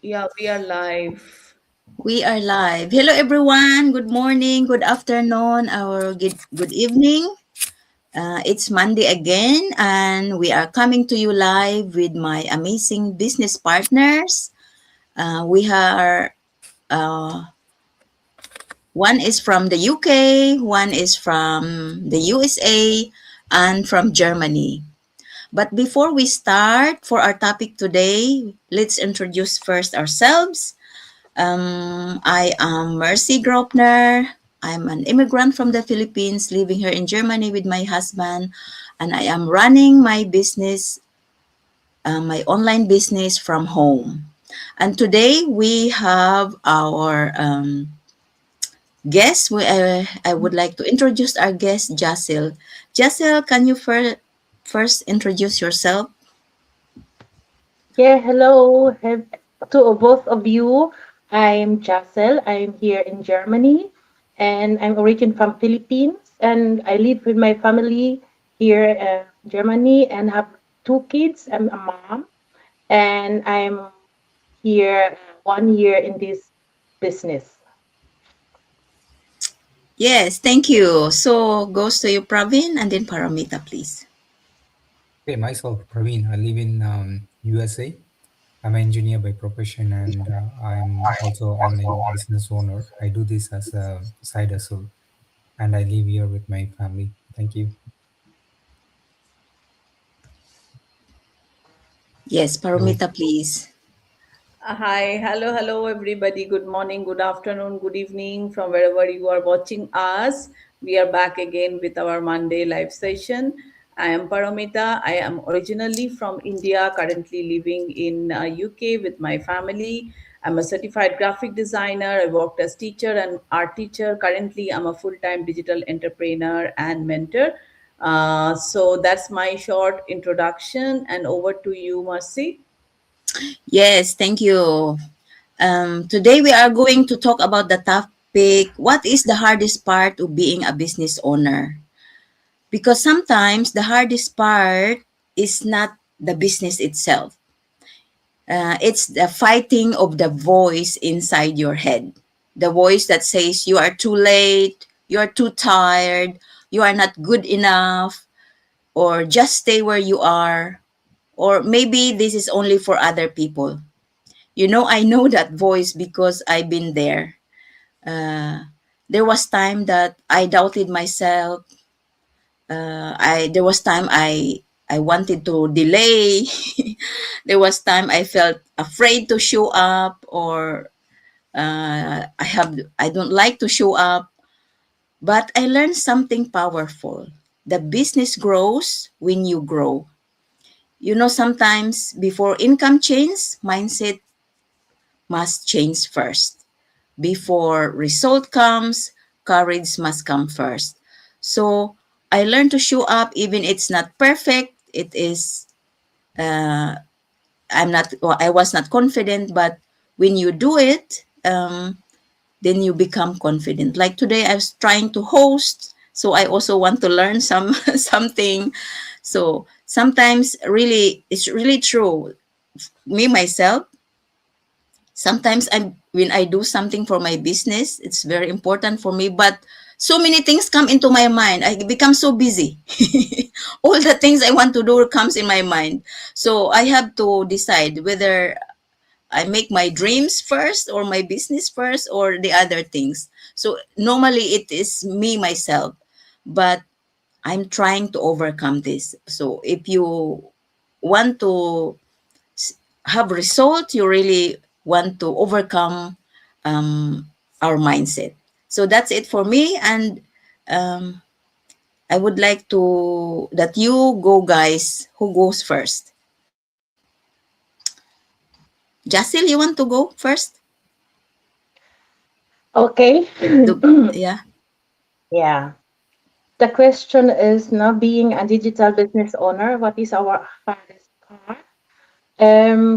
Yeah, we are live. We are live. Hello, everyone. Good morning, good afternoon, or good evening. It's Monday again, and we are coming to you live with my amazing business partners. We are uh, one is from the UK, one is from the USA, and from Germany. But before we start for our topic today, let's introduce first ourselves. I am Mercy Gropner. I'm an immigrant from the Philippines living here in Germany with my husband, and I am running my business, my online business from home. And today we have our guest. I would like to introduce our guest, Jasil. Jasil, can you first introduce yourself? Yeah, hello to both of you. I'm Jacel. I'm here in Germany and I'm origin from Philippines and I live with my family here in Germany and have two kids. I'm a mom and I'm here 1 year in this business. Yes, thank you. So goes to you, Praveen, and then Paramita, please. Hey, myself, Praveen. I live in USA. I'm an engineer by profession, and I'm also online business owner. I do this as a side hustle, and I live here with my family. Thank you. Yes, Hello. Paramita, please. Hi, hello, everybody. Good morning, good afternoon, good evening from wherever you are watching us. We are back again with our Monday live session. I am Paramita. I am originally from India, currently living in UK with my family. I'm a certified graphic designer. I worked as teacher and art teacher. Currently, I'm a full-time digital entrepreneur and mentor. So that's my short introduction. And over to you, Mercy. Yes, thank you. Today we are going to talk about the topic, what is the hardest part of being a business owner? Because sometimes the hardest part is not the business itself. It's the fighting of the voice inside your head. The voice that says you are too late, you are too tired, you are not good enough, or just stay where you are, or maybe this is only for other people. I know that voice because I've been there. There was time that I doubted myself. There was time I wanted to delay. There was time I felt afraid to show up, or I don't like to show up. But I learned something powerful. The business grows when you grow. Sometimes before income change, mindset must change first. Before result comes, courage must come first. So I learned to show up even it's not perfect. It is I was not confident, but when you do it, then you become confident. Like today I was trying to host, so I also want to learn something. So sometimes really it's really true. Me myself, sometimes when I do something for my business, it's very important for me, but so many things come into my mind. I become so busy. All the things I want to do comes in my mind. So I have to decide whether I make my dreams first or my business first or the other things. So normally it is me myself, but I'm trying to overcome this. So if you want to have result, you really want to overcome um, our mindset. So that's it for me, and um, I would like to that you go, guys. Who goes first? Jasil, you want to go first? Okay. Yeah. Yeah. The question is now being a digital business owner, what is our hardest part?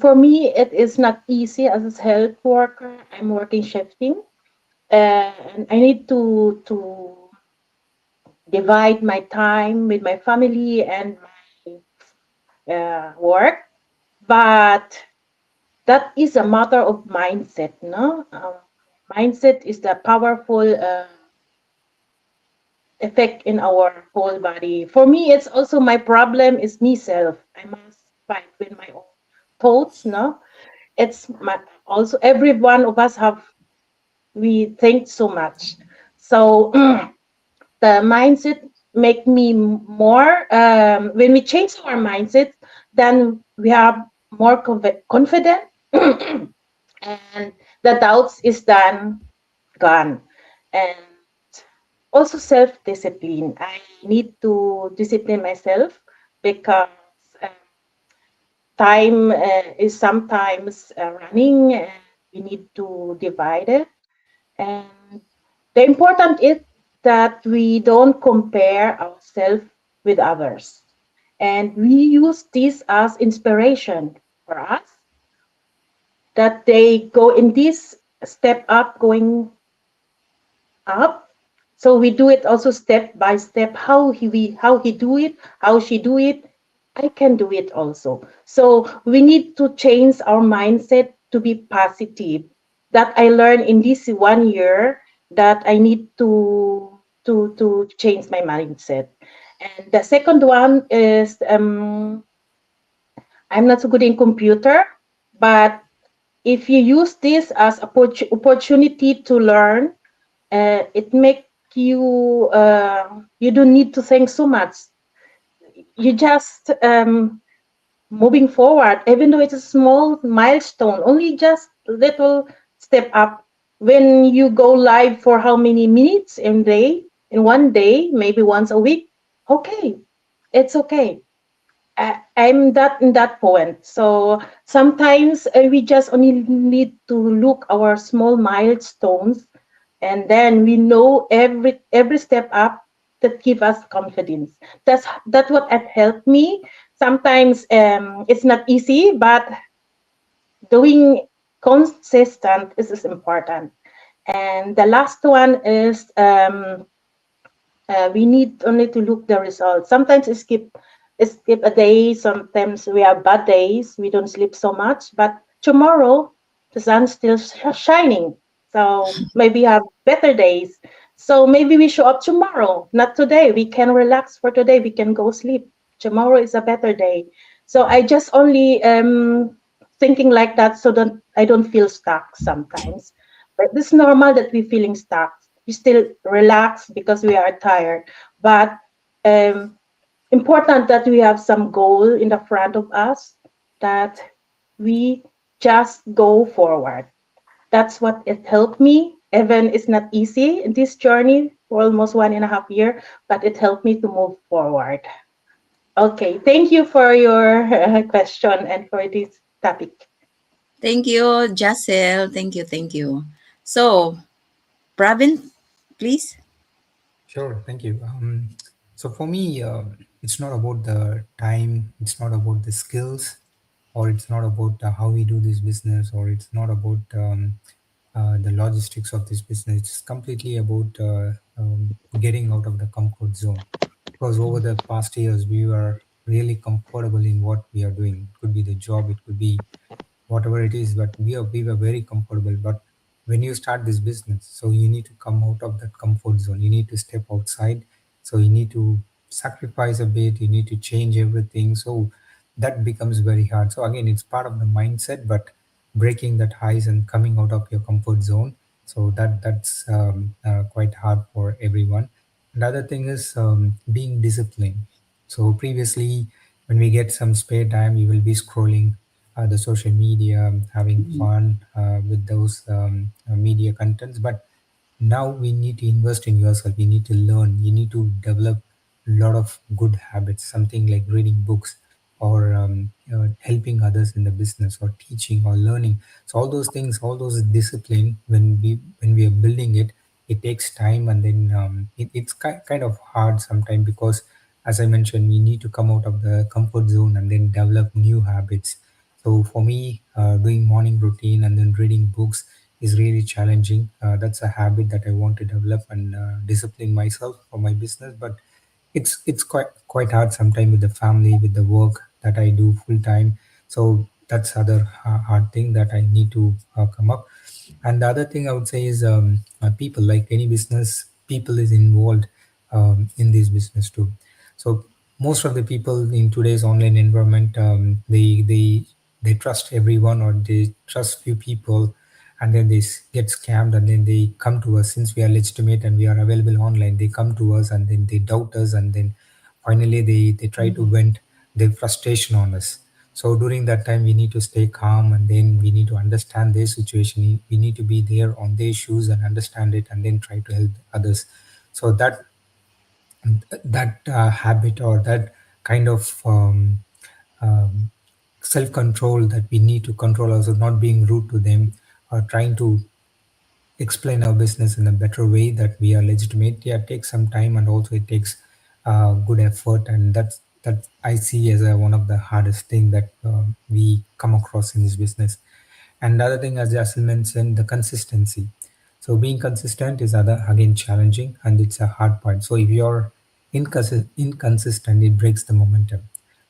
For me, it is not easy as a health worker. I'm working shifting, and I need to divide my time with my family and my work. But that is a matter of mindset, no? Mindset is the powerful effect in our whole body. For me, it's also my problem is me self. I must fight with my own thoughts, no? It's my, also every one of us have, we think so much. So the mindset make me more, when we change our mindset, then we have more confident and the doubts is done gone. And also self-discipline. I need to discipline myself because uh, time is sometimes running and we need to divide it. And the important is that we don't compare ourselves with others. And we use this as inspiration for us that they go in this step up, going up. So we do it also step by step. How he do it, how she do it, I can do it also. So we need to change our mindset to be positive. That I learned in this 1 year that I need to change my mindset. And the second one is I'm not so good in computer, but if you use this as opportunity to learn, it make you you don't need to think so much. You just moving forward, even though it's a small milestone, only just little step up. When you go live for how many minutes in 1 day, maybe once a week, okay, it's okay. I'm that in that point. So sometimes we just only need to look our small milestones, and then we know every step up that give us confidence. That's what had helped me. Sometimes it's not easy, but doing consistent is important. And the last one is we need only to look the results. Sometimes skip a day. Sometimes we have bad days. We don't sleep so much. But tomorrow the sun's still shining. So maybe have better days. So maybe we show up tomorrow, not today. We can relax for today. We can go sleep. Tomorrow is a better day. So I just only thinking like that so that I don't feel stuck sometimes. But it's normal that we feeling stuck. We still relax because we are tired. But um, important that we have some goal in the front of us that we just go forward. That's what it helped me. Even it's not easy in this journey for almost 1.5 years, but it helped me to move forward. Okay, thank you for your question and for this topic. Thank you, Jacel. Thank you. Thank you. So, Pravin, please. Sure, thank you. So for me, it's not about the time, it's not about the skills, or it's not about how we do this business, or it's not about the logistics of this business. It's completely about getting out of the comfort zone. Because over the past years, we were really comfortable in what we are doing. It could be the job, it could be whatever it is, but we were very comfortable. But when you start this business, so you need to come out of that comfort zone, you need to step outside, so you need to sacrifice a bit, you need to change everything, so that becomes very hard. So again, it's part of the mindset, but breaking that highs and coming out of your comfort zone, so that's quite hard for everyone. Another thing is being disciplined. So previously, when we get some spare time, we will be scrolling the social media, having fun with those media contents. But now we need to invest in yourself. You need to learn. You need to develop a lot of good habits, something like reading books, or helping others in the business, or teaching, or learning. So all those things, all those discipline, when we are building it, it takes time, and then it's kind of hard sometimes, because as I mentioned, we need to come out of the comfort zone and then develop new habits. So for me, doing morning routine and then reading books is really challenging. That's a habit that I want to develop and discipline myself for my business. But it's quite hard sometimes with the family, with the work that I do full time. So that's other hard thing that I need to come up. And the other thing I would say is people, like any business, people is involved in this business too. So most of the people in today's online environment, they trust everyone, or they trust few people, and then they get scammed, and then they come to us since we are legitimate and we are available online. They come to us and then they doubt us, and then finally they try to vent their frustration on us. So during that time, we need to stay calm, and then we need to understand their situation. We need to be there on their shoes and understand it, and then try to help others. So that habit, or that kind of um, self control, that we need to control ourselves, not being rude to them, or trying to explain our business in a better way, that we are legitimate. Yeah, it takes some time, and also it takes good effort, and that I see as one of the hardest thing that we come across in this business. And the other thing, as Jasil mentioned, the consistency. So being consistent is other again challenging, and it's a hard part. So if you're inconsistent, it breaks the momentum.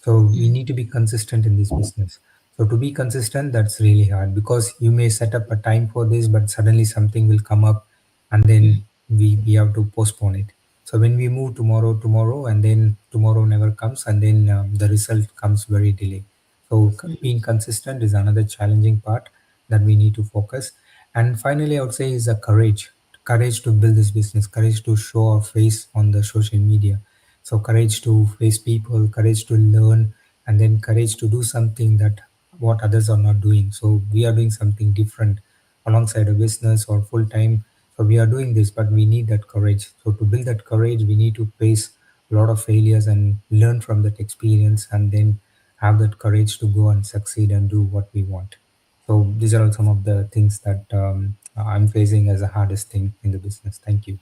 So we need to be consistent in this business. So to be consistent, that's really hard, because you may set up a time for this, but suddenly something will come up, and then we have to postpone it. So when we move tomorrow, and then tomorrow never comes, and then the result comes very delayed. So being consistent is another challenging part that we need to focus. And finally, I would say is a courage to build this business, courage to show our face on the social media. So courage to face people, courage to learn, and then courage to do something that what others are not doing. So we are doing something different alongside a business or full time. So we are doing this, but we need that courage. So to build that courage, we need to face a lot of failures and learn from that experience, and then have that courage to go and succeed and do what we want. So these are all some of the things that I'm facing as the hardest thing in the business. Thank you.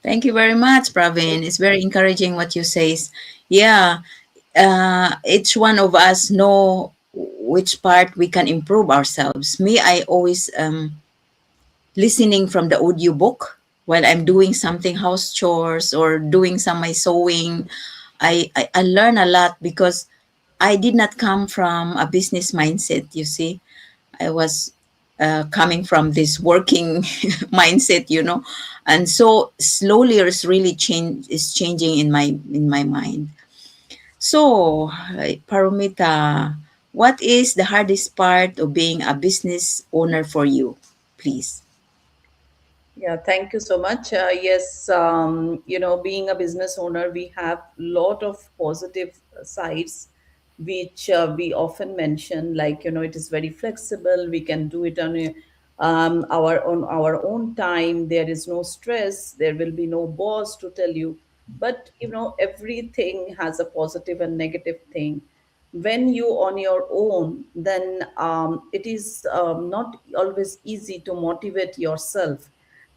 Thank you very much, Praveen. It's very encouraging what you say. Yeah, each one of us know which part we can improve ourselves. Me, I always listening from the audiobook while I'm doing something house chores or doing some my sewing. I learn a lot because I did not come from a business mindset, you see. I was coming from this working mindset, and so slowly it's really changing in my mind. So, Paromita, what is the hardest part of being a business owner for you, please? Yeah, thank you so much. Yes, being a business owner, we have lot of positive sides, which we often mention. Like, it is very flexible. We can do it on our own time. There is no stress. There will be no boss to tell you. But everything has a positive and negative thing. When you on your own, then it is not always easy to motivate yourself.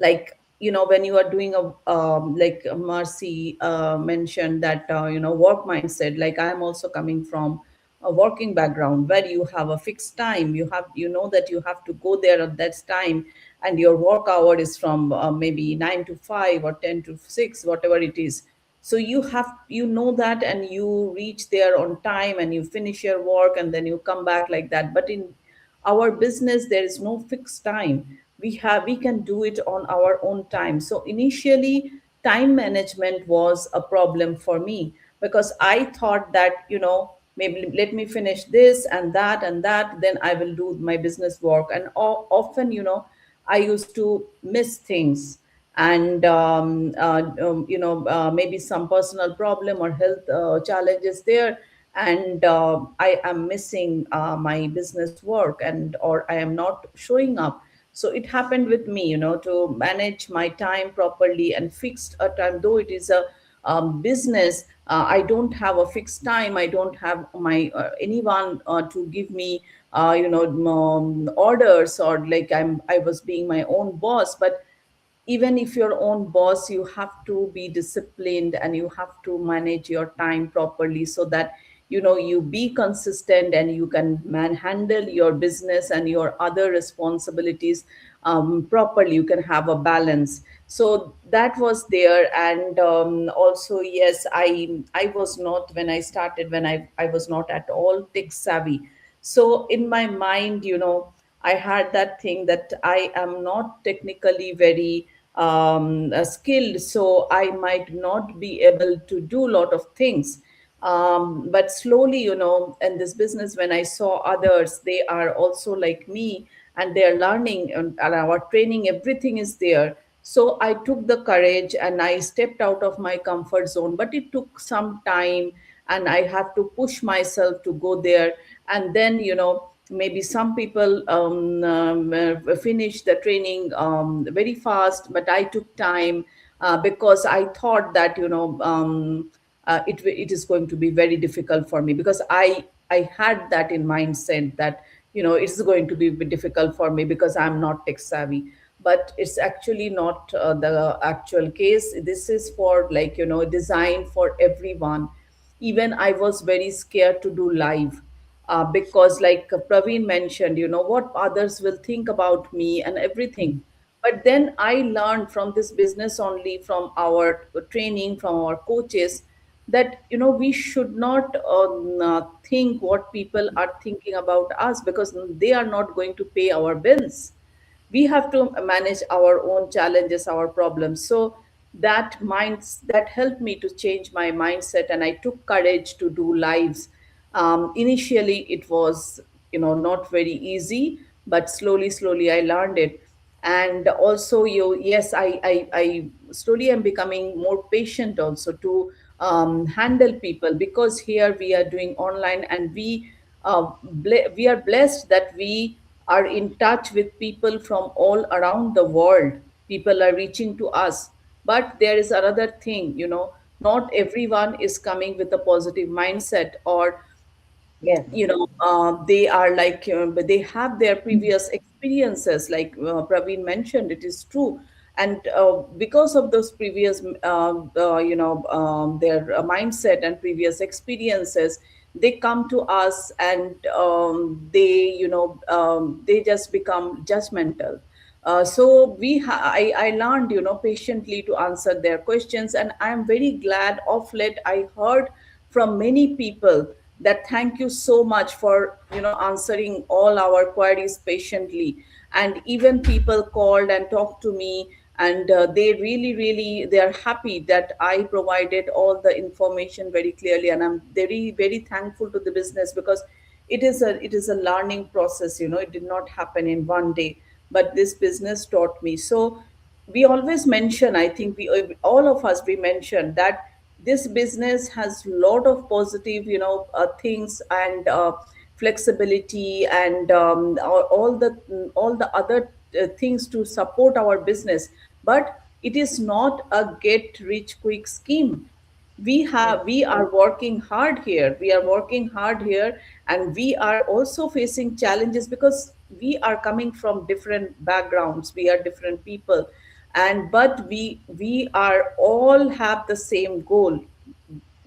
Like, when you are doing like Marcy mentioned that work mindset. Like, I am also coming from a working background where you have a fixed time. You know that you have to go there at that time, and your work hour is from maybe 9 to 5 or 10 to 6, whatever it is. So you know that, and you reach there on time, and you finish your work, and then you come back like that. But in our business, there is no fixed time. We can do it on our own time. So initially, time management was a problem for me, because I thought that, maybe let me finish this and that, then I will do my business work. And often, I used to miss things. And maybe some personal problem or health challenges there, and I am missing my business work, and or I am not showing up. So it happened with me, to manage my time properly and fixed a time. Though it is a business, I don't have a fixed time. I don't have my anyone to give me orders, or like I was being my own boss. But even if your own boss, you have to be disciplined, and you have to manage your time properly, so that you be consistent, and you can handle your business and your other responsibilities properly. You can have a balance. So that was there. And also, yes, I was not, when I started, when I was not at all tech savvy. So in my mind, I had that thing that I am not technically very skilled, so I might not be able to do a lot of things. But slowly, in this business, when I saw others, they are also like me, and they are learning, and our training, everything is there. So I took the courage and I stepped out of my comfort zone, but it took some time, and I have to push myself to go there. And then, maybe some people finish the training very fast, but I took time, because I thought that, it is going to be very difficult for me, because I had that in mindset that, it's going to be difficult for me because I'm not tech savvy. But it's actually not the actual case. This is for, like, designed for everyone. Even I was very scared to do live, because, like Praveen mentioned, what others will think about me and everything. But then I learned from this business, only from our training, from our coaches, that, we should not think what people are thinking about us, because they are not going to pay our bills. We have to manage our own challenges, our problems. So that helped me to change my mindset, and I took courage to do lives. Initially it was, not very easy, but slowly I learned it. And also, yes, I slowly am becoming more patient also to handle people, because here we are doing online, and we are blessed that we are in touch with people from all around the world. People are reaching to us. But there is another thing, not everyone is coming with a positive mindset, or Yes. they are like, but they have their previous experiences, like Praveen mentioned, it is true. And because of those previous their mindset and previous experiences, they come to us, and they just become judgmental. So I learned, patiently to answer their questions, and I'm very glad of late I heard from many people that thank you so much for, answering all our queries patiently. And even people called and talked to me, and they really they are happy that I provided all the information very clearly. And I'm very very thankful to the business, because it is a learning process. It did not happen in one day, but this business taught me. So we always mention, I think we all of us, we mention that this business has lot of positive, things, and flexibility, and all the other things to support our business. But it is not a get rich quick scheme. Yes. We are working hard here, and we are also facing challenges, because we are coming from different backgrounds, we are different people. And but we are all have the same goal,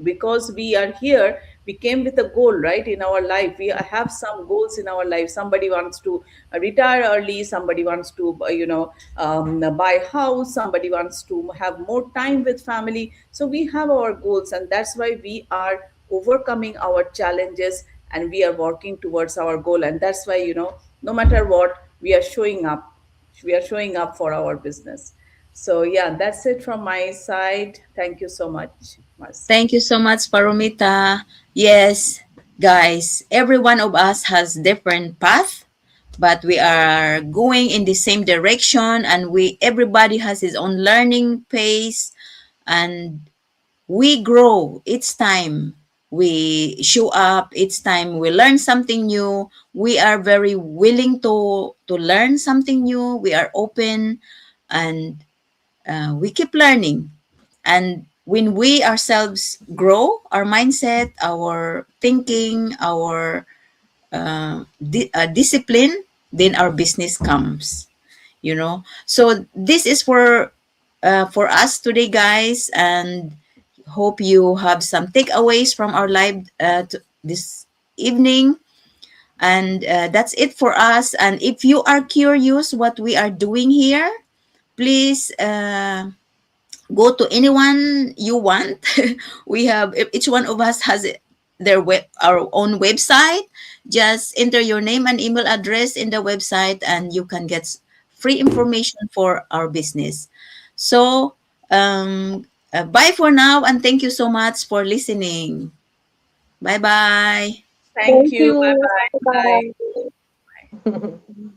because we are here. We came with a goal, right, in our life. We have some goals in our life. Somebody wants to retire early, somebody wants to buy house, somebody wants to have more time with family. So we have our goals, and that's why we are overcoming our challenges, and we are working towards our goal. And that's why, no matter what, we are showing up for our business. So yeah, that's it from my side. Thank you so much, Mars. Thank you so much, Paromita. Yes, guys, every one of us has different path, but we are going in the same direction, and we everybody has his own learning pace, and we grow each time we show up, each time we learn something new. We are very willing to learn something new. We are open, and we keep learning. And when we ourselves grow, our mindset, our thinking, our discipline, then our business comes. So this is for us today, guys, and hope you have some takeaways from our live this evening. And that's it for us. And if you are curious what we are doing here, please go to anyone you want. We have each one of us has our own website. Just enter your name and email address in the website, and you can get free information for our business. So bye for now, and thank you so much for listening. Bye bye. Thank Thank you. Bye you. bye. Bye. Bye-bye.